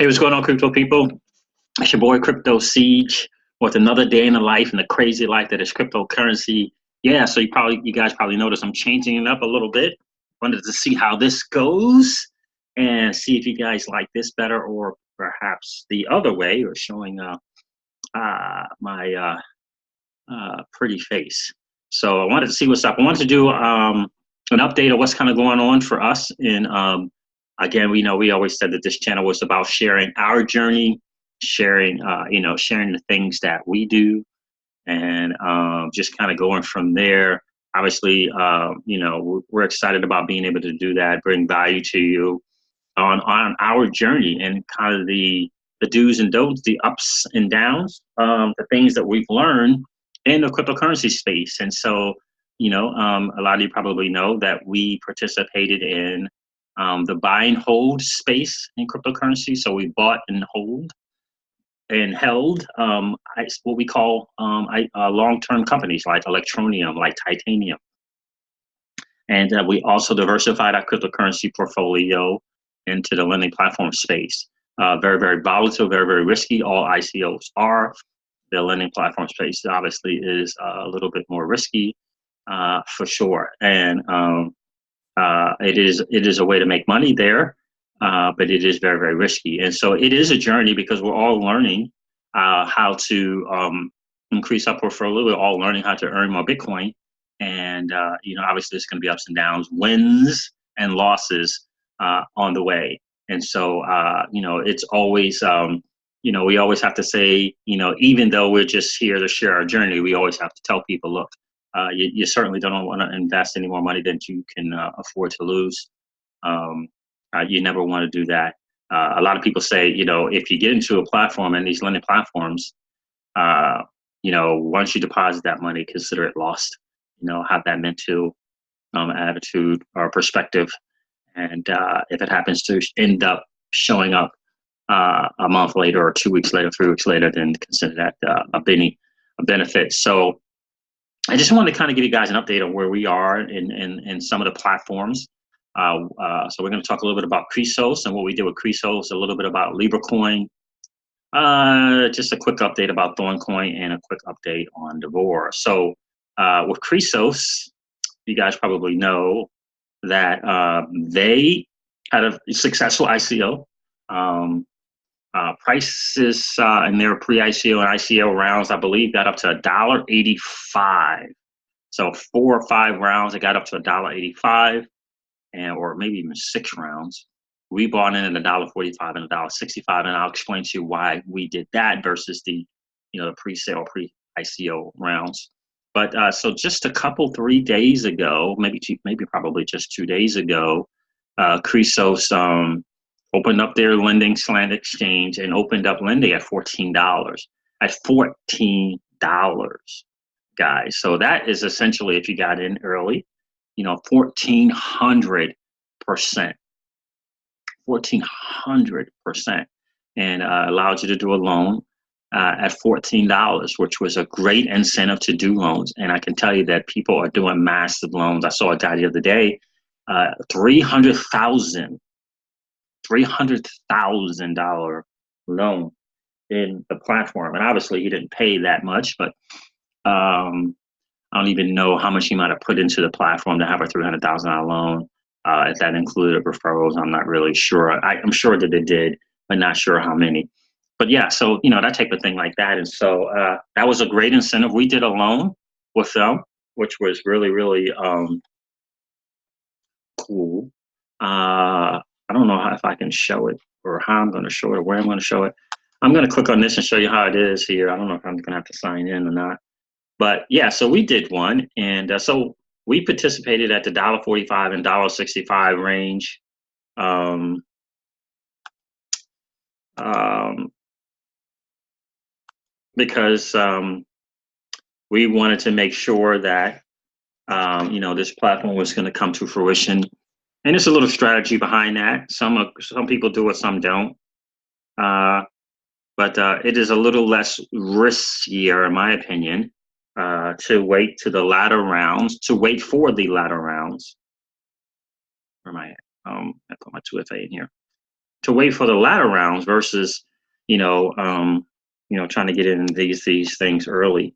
Hey, what's going on, crypto people? It's your boy Crypto Siege with another day in the life and the crazy life that is cryptocurrency. Yeah, so you guys probably noticed I'm changing it up a little bit. Wanted to see how this goes and see if you guys like this better or perhaps the other way, or showing my pretty face. So I wanted to see what's up. I wanted to do an update of what's kind of going on for us. And again, we always said that this channel was about sharing our journey, sharing sharing the things that we do, and just kind of going from there. Obviously, we're excited about being able to do that, bring value to you on our journey, and kind of the do's and don'ts, the ups and downs, the things that we've learned in the cryptocurrency space. And so, a lot of you probably know that we participated in the buy and hold space in cryptocurrency. So we bought and held what we call long-term companies like Electronium, like Titanium. And we also diversified our cryptocurrency portfolio into the lending platform space. Very, very volatile, very, very risky. All ICOs are. The lending platform space obviously is a little bit more risky, for sure. And it is a way to make money there, but it is very, very risky. And so it is a journey, because we're all learning how to increase our portfolio. We're all learning how to earn more Bitcoin. And, obviously there's going to be ups and downs, wins and losses on the way. And so, it's always, we always have to say, even though we're just here to share our journey, we always have to tell people, look, you certainly don't want to invest any more money than you can afford to lose. You never want to do that. A lot of people say, if you get into a platform and these lending platforms, once you deposit that money, consider it lost. Have that mental attitude or perspective. And if it happens to end up showing up a month later or 2 weeks later, 3 weeks later, then consider that a benefit. So I just wanted to kind of give you guys an update on where we are in some of the platforms. So we're going to talk a little bit about Chrysos and what we did with Chrysos, a little bit about Libra Coin, just a quick update about Thorn Coin, and a quick update on Davor. So with Chrysos, you guys probably know that they had a successful ICO. Prices in their pre-ICO and ICO rounds, I believe, got up to $1.85. So 4 or 5 rounds, it got up to $1.85, or maybe even 6 rounds. We bought in at $1.45 and $1.65, and I'll explain to you why we did that versus the pre-sale, pre-ICO rounds. But so just 3 days ago, probably just 2 days ago, Chrysos opened up their lending slant exchange and opened up lending at $14. At $14, guys. So that is essentially, if you got in early, 1,400%. 1,400%, and allowed you to do a loan at $14, which was a great incentive to do loans. And I can tell you that people are doing massive loans. I saw a guy the other day, $300,000 loan in the platform. And obviously he didn't pay that much, but I don't even know how much he might have put into the platform to have a $300,000 loan. If that included referrals, I'm not really sure. I'm sure that it did, but not sure how many. But yeah, so, that type of thing like that. And so that was a great incentive. We did a loan with them, which was really, really cool. I don't know if I can show it, or how I'm going to show it, or where I'm going to show it. I'm going to click on this and show you how it is here. I don't know if I'm going to have to sign in or not. But yeah, so we did one. And so we participated at the $1.45 and $1.65 range. Because we wanted to make sure that, this platform was going to come to fruition. And there's a little strategy behind that. Some people do it, some don't. But it is a little less riskier, in my opinion, to wait for the latter rounds. Where am I at? I put my 2FA in here. to wait for the latter rounds versus, trying to get in these things early.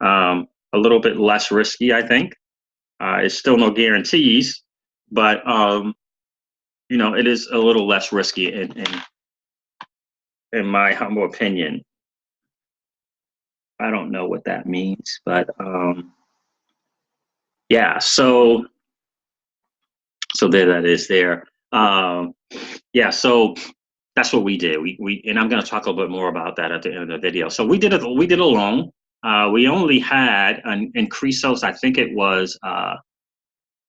A little bit less risky, I think. It's still no guarantees, but it is a little less risky in my humble opinion. I don't know what that means, but yeah. So there that is there. Yeah. So that's what we did. We and I'm going to talk a little bit more about that at the end of the video. So we did a loan. We only had in Chrysos, I think it was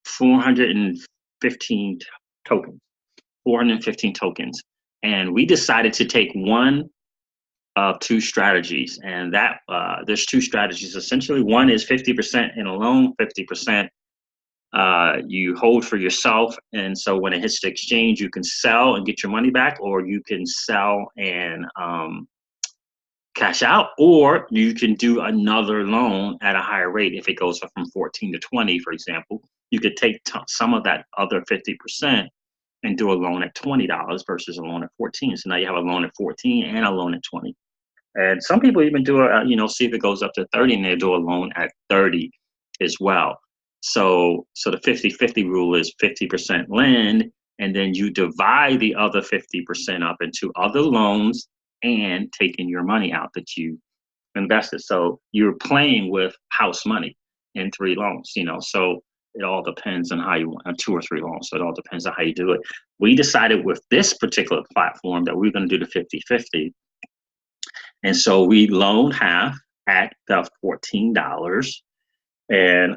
415 tokens. 415 tokens, and we decided to take one of two strategies, and that there's two strategies essentially. One is 50% in a loan, 50% you hold for yourself, and so when it hits the exchange, you can sell and get your money back, or you can sell and cash out, or you can do another loan at a higher rate. If it goes from 14 to 20, for example, you could take some of that other 50% and do a loan at $20 versus a loan at 14. So now you have a loan at 14 and a loan at 20. And some people even do see if it goes up to 30 and they do a loan at 30 as well. So the 50-50 rule is 50% lend, and then you divide the other 50% up into other loans and taking your money out that you invested. So you're playing with house money in 3 loans, so it all depends on how you want 2 or 3 loans. So it all depends on how you do it. We decided with this particular platform that we're going to do the 50-50. And so we loaned half at the $14. And,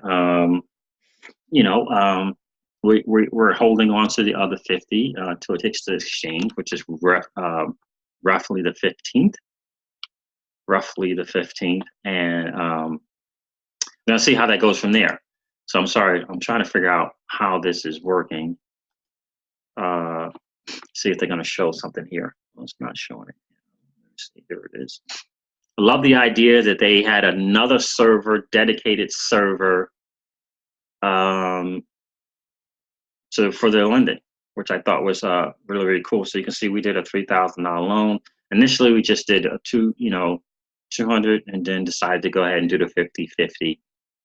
we're holding on to the other 50 till it takes the exchange, which is roughly the 15th. And let's see how that goes from there. So I'm sorry, I'm trying to figure out how this is working. See if they're going to show something here. Well, it's not showing it. Let's see, here it is. I love the idea that they had another server, dedicated server, for their lending, which I thought was really, really cool. So you can see we did a $3,000 loan. Initially, we just did a 200, and then decided to go ahead and do the 50-50.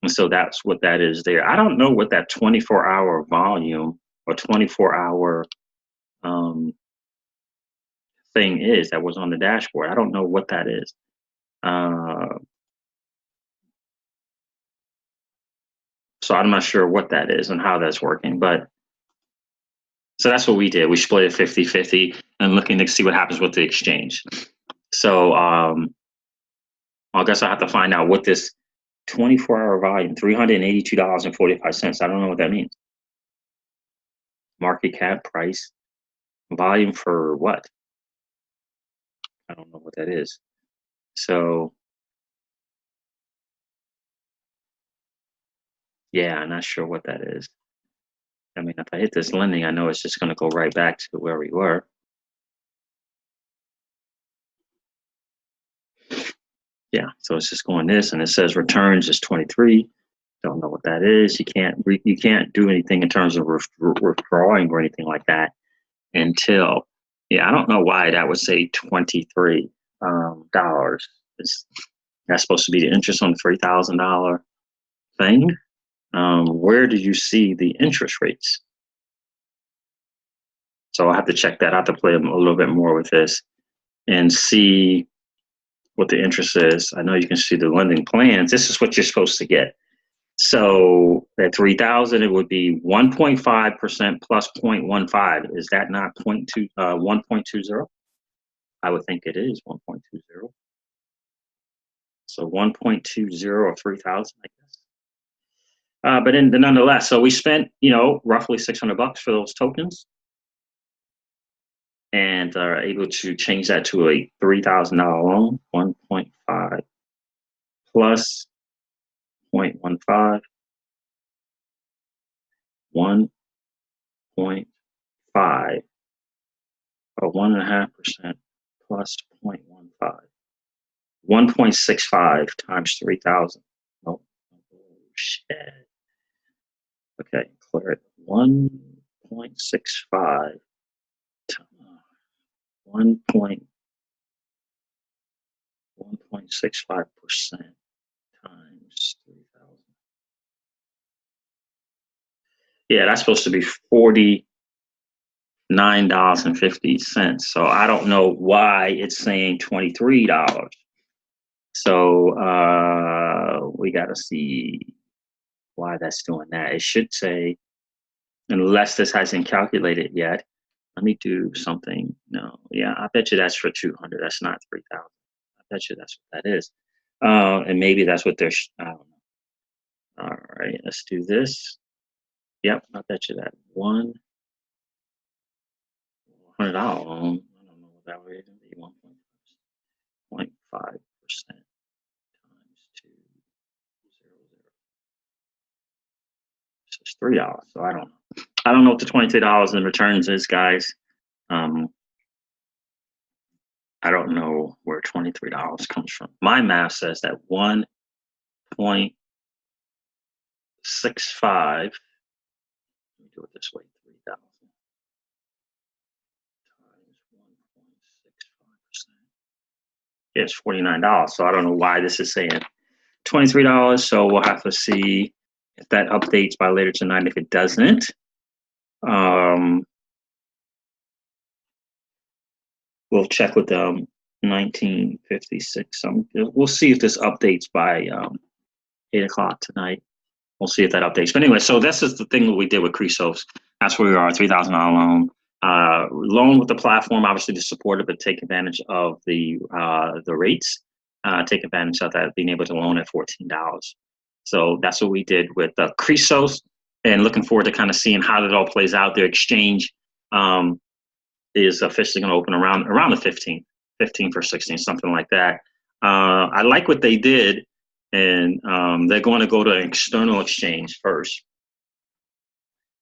And so that's what that is there. I don't know what that 24-hour volume or 24-hour thing is that was on the dashboard. I don't know what that is. So I'm not sure what that is and how that's working. But so that's what we did. We split it 50-50 and looking to see what happens with the exchange. So I guess I have to find out what this 24-hour volume, $382.45. I don't know what that means. Market cap, price, volume for what? I don't know what that is. So yeah, I'm not sure what that is. I mean, if I hit this lending, I know it's just going to go right back to where we were. Yeah, so it's just going this, and it says returns is 23. Don't know what that is. You can't do anything in terms of withdrawing or anything like that until, I don't know why that would say $23 dollars. That's supposed to be the interest on the $3,000 thing. Where did you see the interest rates? So I'll have to check that. I have to play a little bit more with this and see what the interest is. I know you can see the lending plans. This is what you're supposed to get. So at 3,000, it would be 1.5% plus 0.15. Is that not 1.20? I would think it is 1.20. So 1.20 of 3,000, I guess. But nonetheless, so we spent, roughly $600 for those tokens, and are able to change that to a $3,000 loan, 1.5 plus 0.15, 1.5, or 1.5% plus 0.15, 1.65 times 3,000. Oh, shit. Okay, clear it. 1.65. 1.65% times 3,000. Yeah, that's supposed to be $49.50. So I don't know why it's saying $23. So we got to see why that's doing that. It should say, unless this hasn't calculated yet. Let me do something. No, yeah, I bet you that's for 200. That's not 3,000. I bet you that's what that is. And maybe that's what they're. I don't know. All right, let's do this. Yep, I bet you that $100 loan. I don't know what that would even be. 1.5% times 200. So it's $3. So I don't know. I don't know what the $23 in returns is, guys. I don't know where $23 comes from. My math says that 1.65. Let me do it this way: 3,000 times 1.65%. It's $49. So I don't know why this is saying $23. So we'll have to see if that updates by later tonight. If it doesn't, we'll check with 1956. We'll see if this updates by 8 o'clock tonight. We'll see if that updates. But anyway, so this is the thing that we did with Chrysos. That's where we are, $3,000 loan. Loan with the platform, obviously to support it, but take advantage of the rates. Take advantage of that, being able to loan at $14. So that's what we did with Chrysos, and looking forward to kind of seeing how it all plays out. Their exchange is officially going to open around the 15th or 16th, something like that. I like what they did. And they're going to go to an external exchange first.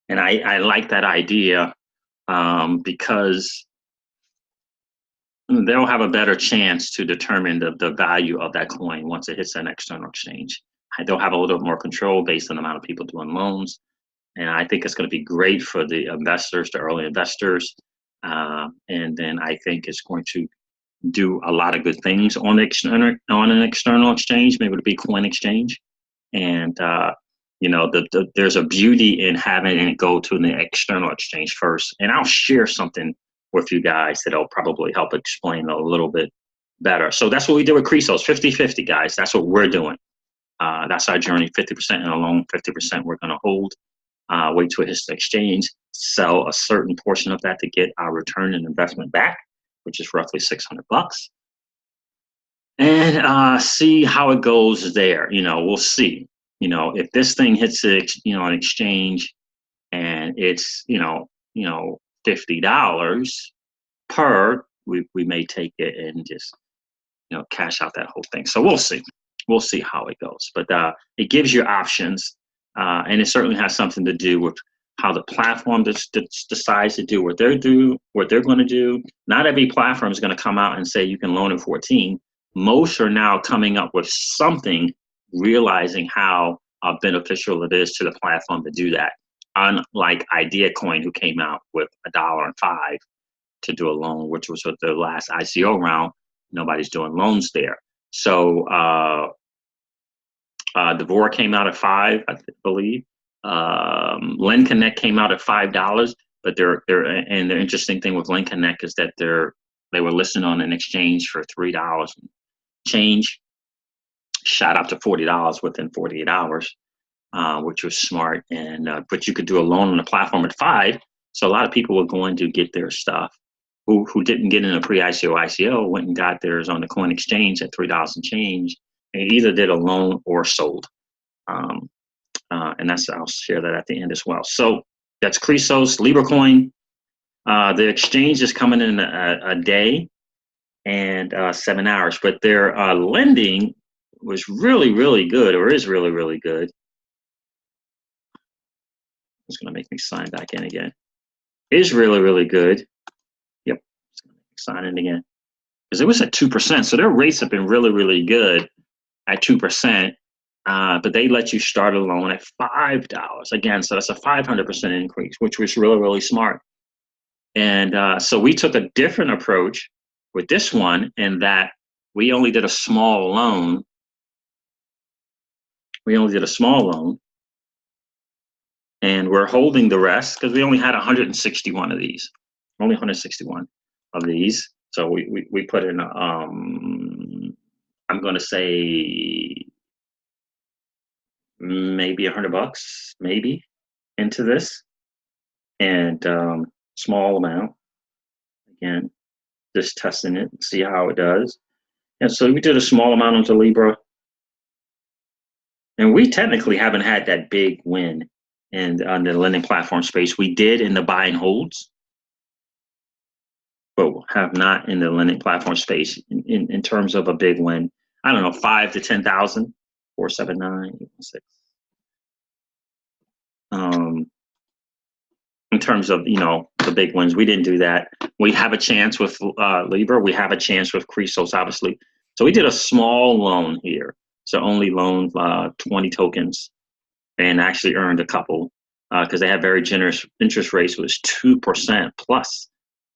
And I like that idea because they'll have a better chance to determine the value of that coin once it hits an external exchange. They'll have a little bit more control based on the amount of people doing loans. And I think it's going to be great for the investors, the early investors. And then I think it's going to do a lot of good things on an external exchange, maybe the Bitcoin exchange. And there's a beauty in having it go to the external exchange first. And I'll share something with you guys that'll probably help explain a little bit better. So that's what we did with Chrysos, 50-50, guys. That's what we're doing. That's our journey. 50% in a loan, 50% we're going to hold. Wait till it hits the exchange, sell a certain portion of that to get our return and investment back, which is roughly $600, and see how it goes there. We'll see. If this thing hits an exchange, and it's $50 per, we may take it and just cash out that whole thing. So we'll see. We'll see how it goes. But it gives you options, and it certainly has something to do with how the platform decides to do what they're going to do. Not every platform is going to come out and say you can loan at 14. Most are now coming up with something, realizing how beneficial it is to the platform to do that. Unlike Idea Coin, who came out with $1.05 to do a loan, which was with the last ICO round. Nobody's doing loans there. So Davor came out at $5, I believe. Lend Connect came out at $5, but and the interesting thing with Lend Connect is that they were listed on an exchange for $3 and change, shot up to $40 within 48 hours, which was smart. And but you could do a loan on the platform at $5, so a lot of people were going to get their stuff who didn't get in a ICO went and got theirs on the coin exchange at $3 and change, and either did a loan or sold. And I'll share that at the end as well. So that's Chrysos, Libra Coin. The exchange is coming in a day and 7 hours, but their lending was really, really good, or is really, really good. It's going to make me sign back in again. Is really, really good. Yep, it's going to make me sign in again. Because it was at 2%, so their rates have been really, really good at 2%. But they let you start a loan at $5 again, so that's a 500% increase, which was really, really smart. And so we took a different approach with this one, in that we only did a small loan. We only did a small loan, and we're holding the rest because we only had 161 of these. Only 161 of these. So we put in, I'm going to say maybe $100, maybe, into this, and small amount. Again, just testing it, see how it does. And so we did a small amount onto Libra, and we technically haven't had that big win on the lending platform space. We did in the buy and holds, but have not in the lending platform space in terms of a big win. I don't know, 5 to 10,000, 479, 6. In terms of, the big wins, we didn't do that. We have a chance with Libra. We have a chance with Chrysos, obviously. So we did a small loan here. So only loaned 20 tokens, and actually earned a couple because they have very generous interest rates. It was 2% plus,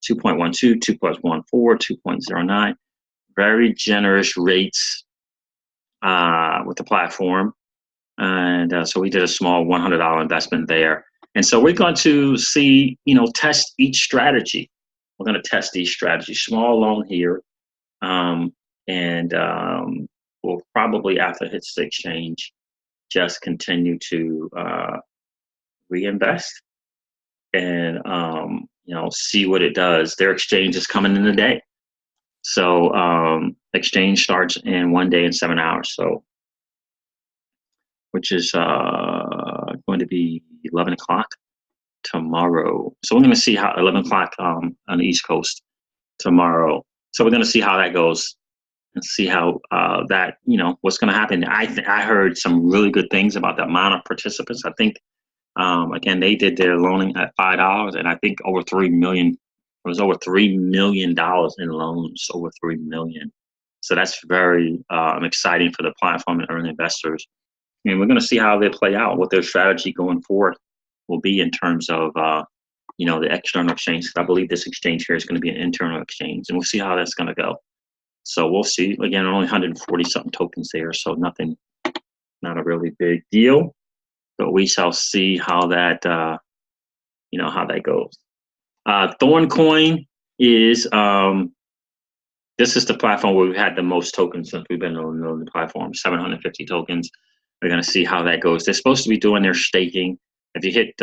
2.12, 2.14, 2.09. Very generous rates with the platform. And so we did a small $100 investment there. And so we're going to see, test each strategy. We're going to test each strategy. Small loan here. And we'll probably, after it hits the exchange, just continue to reinvest and, see what it does. Their exchange is coming in the day. So exchange starts in 1 day and 7 hours. So, which is going to be 11 o'clock tomorrow. So we're going to see how 11 o'clock on the East Coast tomorrow. So we're going to see how that goes and see how that, what's going to happen. I heard some really good things about the amount of participants. I think, again, they did their loaning at $5, and I think over 3 million. It was over $3 million in loans, over 3 million. So that's very exciting for the platform and early investors. And we're going to see how they play out, what their strategy going forward will be in terms of, the external exchange. I believe this exchange here is going to be an internal exchange, and we'll see how that's going to go. So we'll see. Again, only 140 something tokens there, so nothing, not a really big deal. But we shall see how that, how that goes. Thorn Coin is, this is the platform where we've had the most tokens since we've been on the platform, 750 tokens. We're going to see how that goes. They're supposed to be doing their staking. If you hit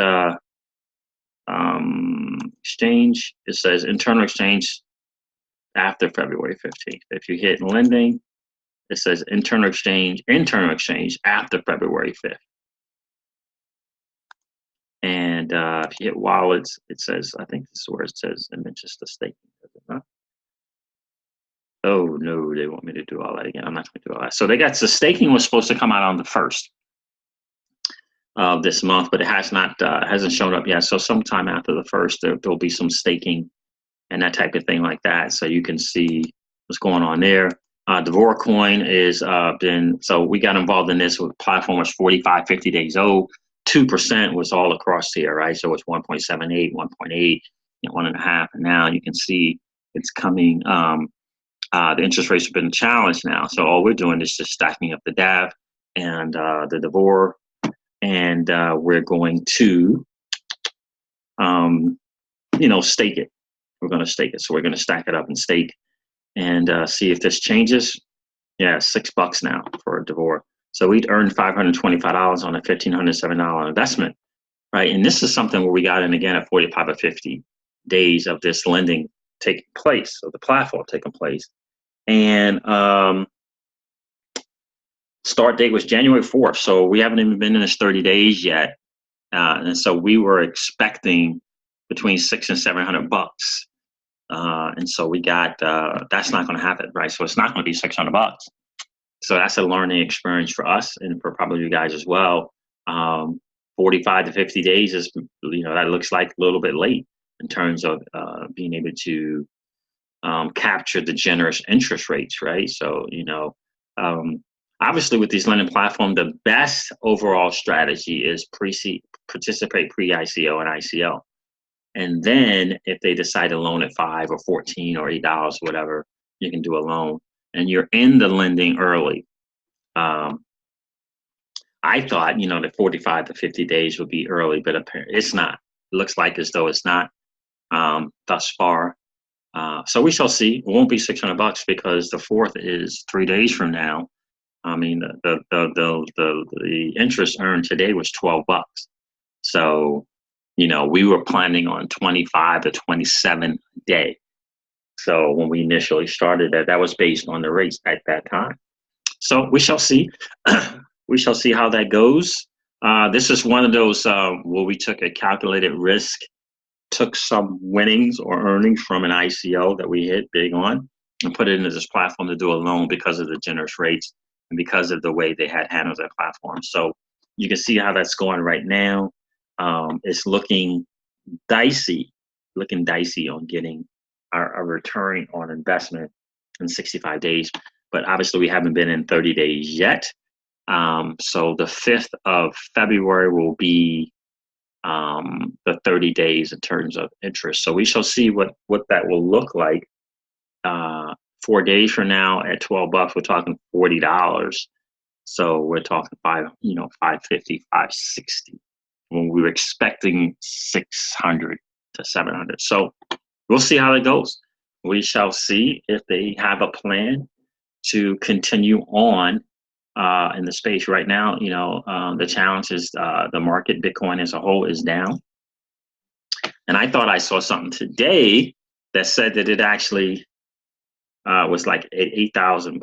exchange, it says internal exchange after February 15th. If you hit lending, it says internal exchange after February 5th. And if you hit wallets, it says, I think this is where it says, and then just the staking. Oh no, they want me to do all that again. I'm not going to do all that. So the staking was supposed to come out on the 1st of this month, but it has not, hasn't shown up yet. So sometime after the 1st, there'll be some staking and that type of thing like that. So you can see what's going on there. Davor coin is so we got involved in this. With platform was 45, 50 days old. 2% was all across here, right? So it's 1.78, 1.8, 1.5, and now you can see it's coming. The interest rates have been a challenge now. So all we're doing is just stacking up the DAV and the davor, and we're going to, stake it. We're going to stake it. So we're going to stack it up and stake and see if this changes. Yeah, $6 now for a davor. So we'd earned $525 on a $1,507 investment, right? And this is something where we got in again at 45 or 50 days of this lending taking place, of the platform taking place. And start date was January 4th. So we haven't even been in this 30 days yet. And so we were expecting between $600 and $700. And so we got, that's not going to happen, right? So it's not going to be $600. So that's a learning experience for us and for probably you guys as well. 45 to 50 days is, that looks like a little bit late in terms of being able to capture the generous interest rates, right? So, obviously with these lending platforms, the best overall strategy is participate pre-ICO and ICO. And then if they decide to loan at 5 or 14 or $8, whatever, you can do a loan, and you're in the lending early. I thought, that 45 to 50 days would be early, but apparently it's not. It looks like as though it's not thus far. So we shall see. It won't be $600 because the 4th is 3 days from now. I mean, the interest earned today was $12. So, we were planning on 25 to 27 a day. So when we initially started that was based on the rates at that time. So we shall see. We shall see how that goes. This is one of those where we took a calculated risk, took some winnings or earnings from an ICO that we hit big on, and put it into this platform to do a loan because of the generous rates and because of the way they had handled that platform. So you can see how that's going right now. It's looking dicey on getting our return on investment in 65 days. But obviously we haven't been in 30 days yet. So the 5th of February will be the 30 days in terms of interest. So we shall see what that will look like. 4 days from now at $12, we're talking $40. So we're talking $550, $560 when we were expecting 600 to 700. So we'll see how it goes. We shall see if they have a plan to continue on in the space. Right now, the challenge is the market, Bitcoin as a whole, is down. And I thought I saw something today that said that it actually was like at $8,000,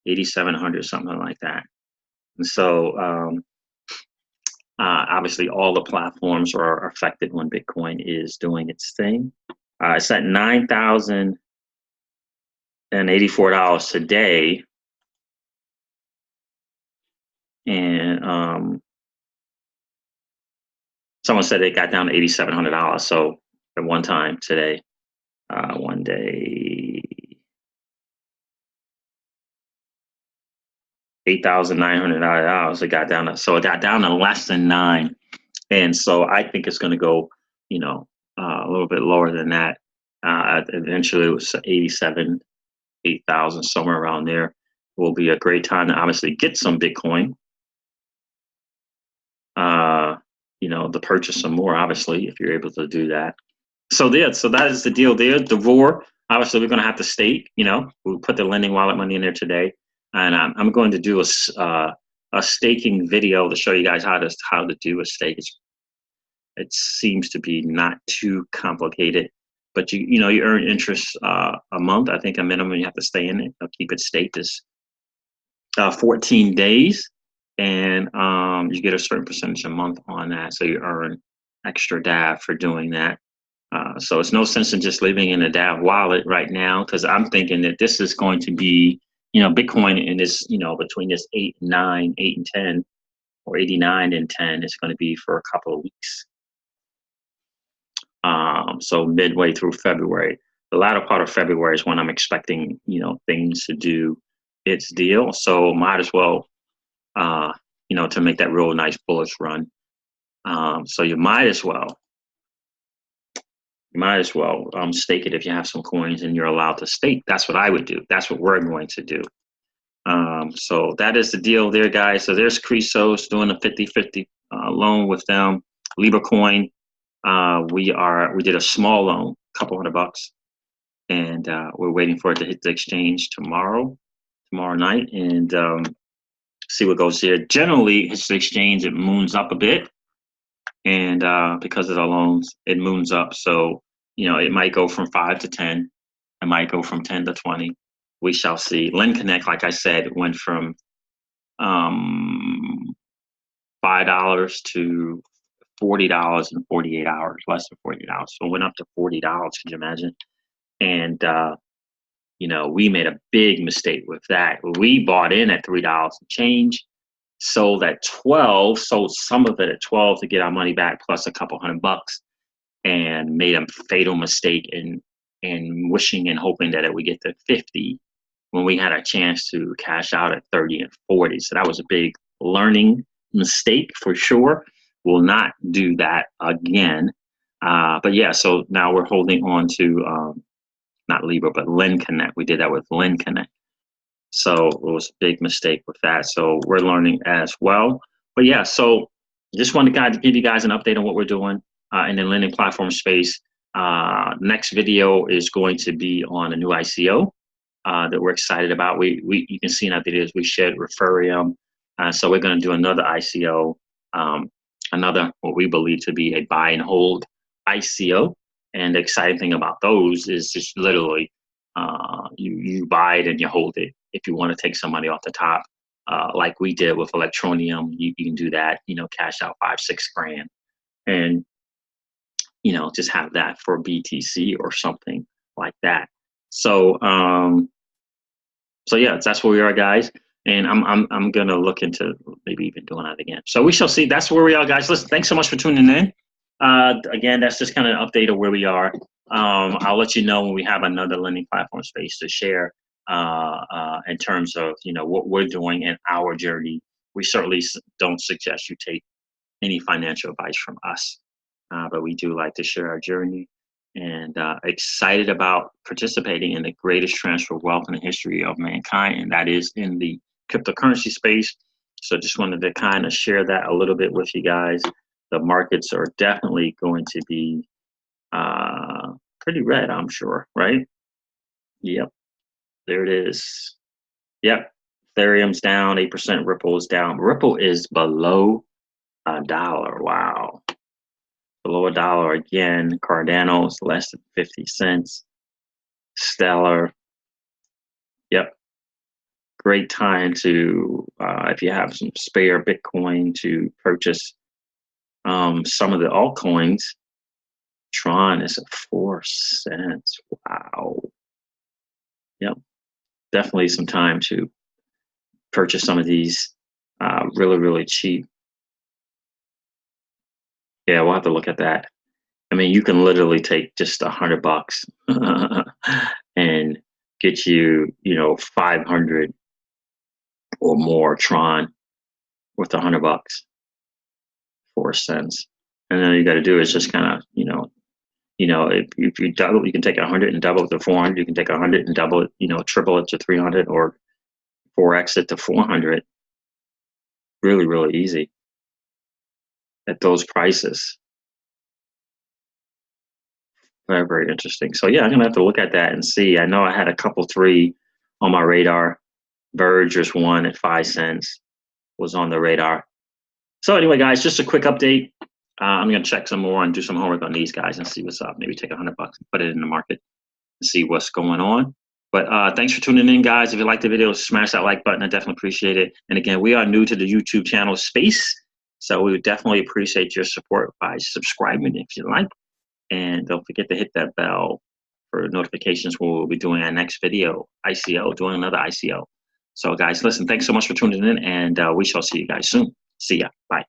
8,700, something like that. And so obviously all the platforms are affected when Bitcoin is doing its thing. It's at $9,084 today. And someone said it got down to $8,700. So at one time today, one day, $8,900. It got down to, so it got down to less than 9. And so I think it's going to go, a little bit lower than that. Eventually it was 87, 8,000, somewhere around there. Will be a great time to obviously get some Bitcoin. To purchase some more, obviously, if you're able to do that. So that is the deal there. Davor, obviously, we're going to have to stake. We'll put the lending wallet money in there today, and I'm going to do a staking video to show you guys how to do a stake. It seems to be not too complicated, but you earn interest a month. I think a minimum you have to stay in it. Keep it staked is 14 days. And you get a certain percentage a month on that, so you earn extra DAV for doing that. So it's no sense in just living in a DAV wallet right now, because I'm thinking that this is going to be, Bitcoin in this, between this 8 and 9, 8 and 10, or 89 and 10, it's going to be for a couple of weeks. So midway through February, the latter part of February is when I'm expecting, things to do its deal. So might as well. To make that real nice bullish run. So you might as well stake it if you have some coins and you're allowed to stake. That's what I would do. That's what we're going to do. So that is the deal there, guys. So there's Chrysos doing a 50-50 loan with them. Libra Coin, we did a small loan, a couple $100, and we're waiting for it to hit the exchange tomorrow night, and see what goes here. Generally, it's the exchange, it moons up a bit, and because of the loans, it moons up. So it might go from 5 to 10, it might go from 10 to 20. We shall see. Lend Connect, like I said, went from $5 to $40 in 48 hours, less than 48 hours. So it went up to $40. Could you imagine? And we made a big mistake with that. We bought in at $3 and change, sold at 12, sold some of it at 12 to get our money back plus a couple $100, and made a fatal mistake in wishing and hoping that it would get to 50 when we had a chance to cash out at 30 and 40. So that was a big learning mistake for sure. We'll not do that again. But yeah, so now we're holding on to not Libra, but Lend Connect. We did that with Lend Connect. So it was a big mistake with that. So we're learning as well. But yeah, so just wanted to give you guys an update on what we're doing in the lending platform space. Next video is going to be on a new ICO that we're excited about. You can see in our videos we shared Referium. So we're going to do another ICO, another what we believe to be a buy and hold ICO. And the exciting thing about those is just literally you buy it and you hold it. If you want to take some money off the top, like we did with Electronium, you can do that, cash out 5-6 grand and, just have that for BTC or something like that. So, so yeah, that's where we are, guys. And I'm going to look into maybe even doing that again. So we shall see. That's where we are, guys. Listen, thanks so much for tuning in. Again, that's just kind of an update of where we are. I'll let you know when we have another lending platform space to share in terms of what we're doing in our journey. We certainly don't suggest you take any financial advice from us, but we do like to share our journey and excited about participating in the greatest transfer of wealth in the history of mankind, and that is in the cryptocurrency space. So just wanted to kind of share that a little bit with you guys. The markets are definitely going to be pretty red, I'm sure, right? Yep, there it is. Yep, Ethereum's down 8%, Ripple is down. Ripple is below $1. Wow. Below $1 again. Cardano is less than 50 cents. Stellar. Yep. Great time to, if you have some spare Bitcoin, to purchase some of the altcoins. Tron is at 4 cents. Wow. Yep. Definitely some time to purchase some of these really, really cheap. Yeah, we'll have to look at that. I mean, you can literally take just $100 and get you, 500 or more Tron with $100, 4 cents. And then all you got to do is just kind of, if you double, you can take 100 and double it to 400. You can take 100 and double it, triple it to 300 or 4x it to 400. Really, really easy at those prices. Very, very interesting. So yeah, I'm gonna have to look at that and see. I know I had a couple 3 on my radar. Verge was one at 5 cents, was on the radar. So anyway, guys, just a quick update. I'm gonna check some more and do some homework on these guys and see what's up. Maybe take $100 and put it in the market and see what's going on. But thanks for tuning in, guys. If you like the video, smash that like button. I definitely appreciate it. And again, we are new to the YouTube channel space, so we would definitely appreciate your support by subscribing if you like. And don't forget to hit that bell for notifications when we'll be doing our next video, ICO, doing another ICO. So guys, listen, thanks so much for tuning in, and we shall see you guys soon. See ya. Bye.